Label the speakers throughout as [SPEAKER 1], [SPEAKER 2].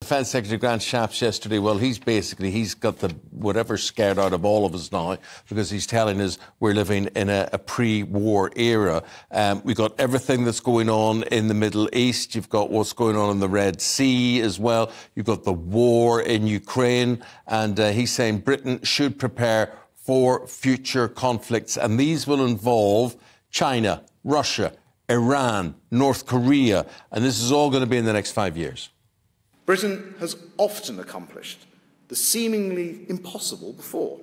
[SPEAKER 1] Defence Secretary Grant Shapps yesterday, well, he's got the whatever scared out of all of us now, because he's telling us we're living in a pre-war era. We've got everything that's going on in the Middle East. You've got what's going on in the Red Sea as well. You've got the war in Ukraine. And he's saying Britain should prepare for future conflicts. And these will involve China, Russia, Iran, North Korea. And this is all going to be in the next 5 years.
[SPEAKER 2] Britain has often accomplished the seemingly impossible before.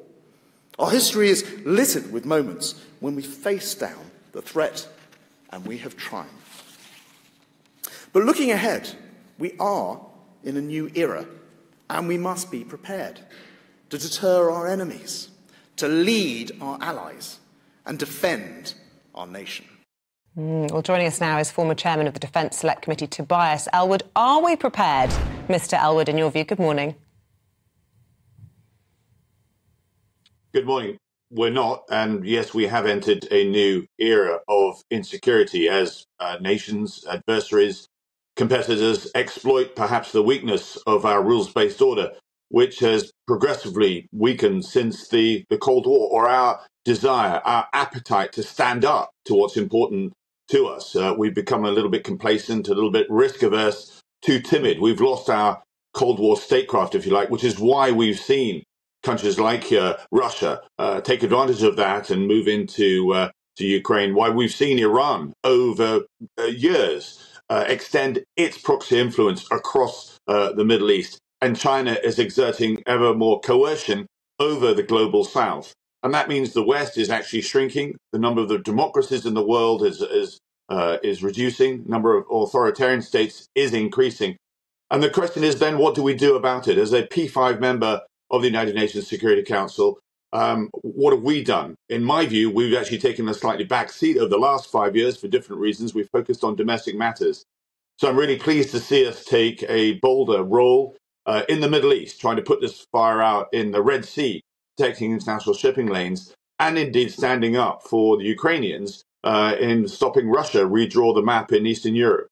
[SPEAKER 2] Our history is littered with moments when we face down the threat and we have triumphed. But looking ahead, we are in a new era, and we must be prepared to deter our enemies, to lead our allies, and defend our nation.
[SPEAKER 3] Well, joining us now is former chairman of the Defence Select Committee, Tobias Ellwood. Are we prepared, Mr. Ellwood, in your view? Good morning.
[SPEAKER 4] Good morning. We're not, and yes, we have entered a new era of insecurity as nations, adversaries, competitors exploit perhaps the weakness of our rules-based order, which has progressively weakened since the Cold War, or our desire, our appetite to stand up to what's important to us. We've become a little bit complacent, a little bit risk-averse, too timid. We've lost our Cold War statecraft, if you like, which is why we've seen countries like Russia take advantage of that and move into to Ukraine, why we've seen Iran over years extend its proxy influence across the Middle East. And China is exerting ever more coercion over the global South. And that means the West is actually shrinking. The number of the democracies in the world is reducing. The number of authoritarian states is increasing. And the question is then, what do we do about it? As a P5 member of the United Nations Security Council, what have we done? In my view, we've actually taken a slightly back seat over the last 5 years for different reasons. We've focused on domestic matters. So I'm really pleased to see us take a bolder role in the Middle East, trying to put this fire out in the Red Sea, protecting international shipping lanes, and indeed standing up for the Ukrainians in stopping Russia redraw the map in Eastern Europe.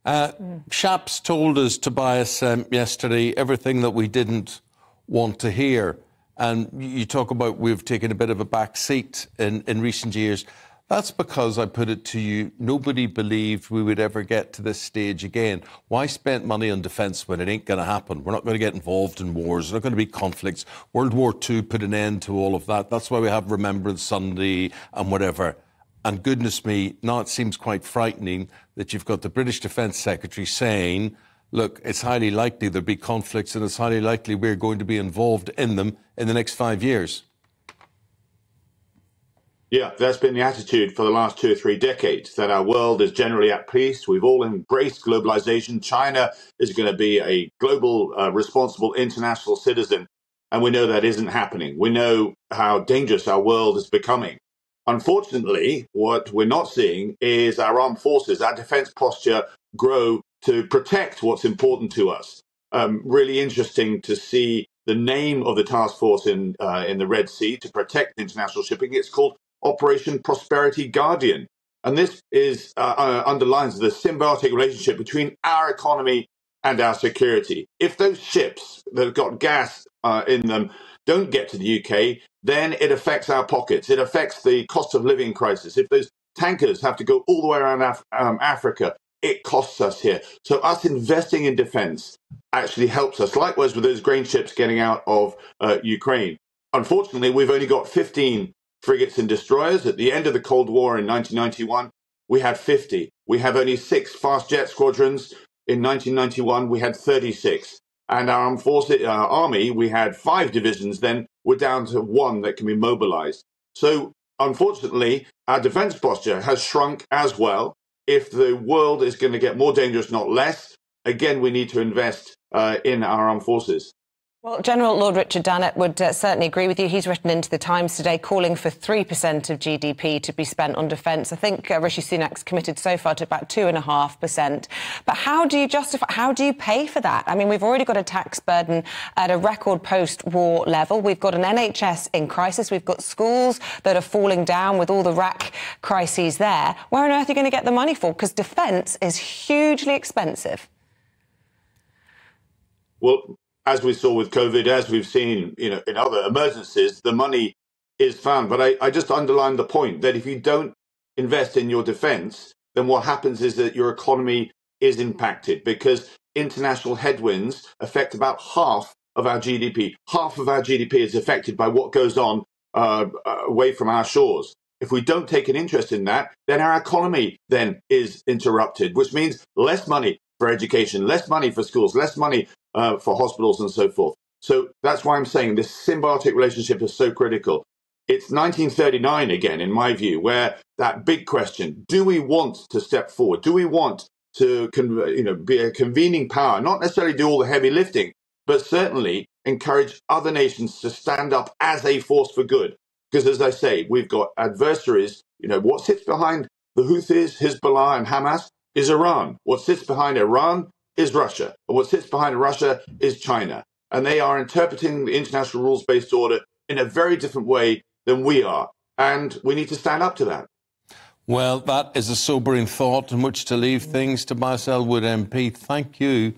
[SPEAKER 1] Shapps told us, Tobias, yesterday, everything that we didn't want to hear. And you talk about we've taken a bit of a back seat in recent years. That's because, I put it to you, nobody believed we would ever get to this stage again. Why spend money on defence when it ain't going to happen? We're not going to get involved in wars. There's not going to be conflicts. World War II put an end to all of that. That's why we have Remembrance Sunday and whatever. And goodness me, now it seems quite frightening that you've got the British Defence Secretary saying, look, it's highly likely there'll be conflicts and it's highly likely we're going to be involved in them in the next 5 years.
[SPEAKER 4] Yeah, that's been the attitude for the last 2 or 3 decades, that our world is generally at peace. We've all embraced globalization. China is going to be a global, responsible international citizen. And we know that isn't happening. We know how dangerous our world is becoming. Unfortunately, what we're not seeing is our armed forces, our defense posture grow to protect what's important to us. Really interesting to see the name of the task force in the Red Sea to protect international shipping. It's called Operation Prosperity Guardian. And this is underlines the symbiotic relationship between our economy and our security. If those ships that have got gas in them don't get to the UK, then it affects our pockets. It affects the cost of living crisis. If those tankers have to go all the way around Africa, it costs us here. So us investing in defense actually helps us. Likewise with those grain ships getting out of Ukraine. Unfortunately, we've only got 15 frigates and destroyers. At the end of the Cold War in 1991, we had 50. We have only 6 fast jet squadrons. In 1991, we had 36. And our armed forces, our army, we had 5 divisions. Then we're down to 1 that can be mobilized. So unfortunately, our defense posture has shrunk as well. If the world is going to get more dangerous, not less, again, we need to invest in our armed forces.
[SPEAKER 3] Well, General Lord Richard Dannatt would certainly agree with you. He's written into the Times today calling for 3% of GDP to be spent on defence. I think Rishi Sunak's committed so far to about 2.5%. But how do you justify, how do you pay for that? I mean, we've already got a tax burden at a record post-war level. We've got an NHS in crisis. We've got schools that are falling down with all the RAC crises there. Where on earth are you going to get the money for? Because defence is hugely expensive.
[SPEAKER 4] Well, as we saw with COVID, as we've seen, in other emergencies, the money is found. But I just underline the point that if you don't invest in your defence, then what happens is that your economy is impacted, because international headwinds affect about half of our GDP. Half of our GDP is affected by what goes on away from our shores. If we don't take an interest in that, then our economy then is interrupted, which means less money for education, less money for schools, less money for hospitals and so forth. So that's why I'm saying this symbiotic relationship is so critical. It's 1939 again, in my view, where that big question, do we want to step forward? Do we want to be a convening power, not necessarily do all the heavy lifting, but certainly encourage other nations to stand up as a force for good? Because, as I say, we've got adversaries. What sits behind the Houthis, Hezbollah and Hamas is Iran. What sits behind Iran is Russia. And what sits behind Russia is China. And they are interpreting the international rules-based order in a very different way than we are. And we need to stand up to that.
[SPEAKER 1] Well, that is a sobering thought in which to leave things. Tobias Ellwood MP, thank you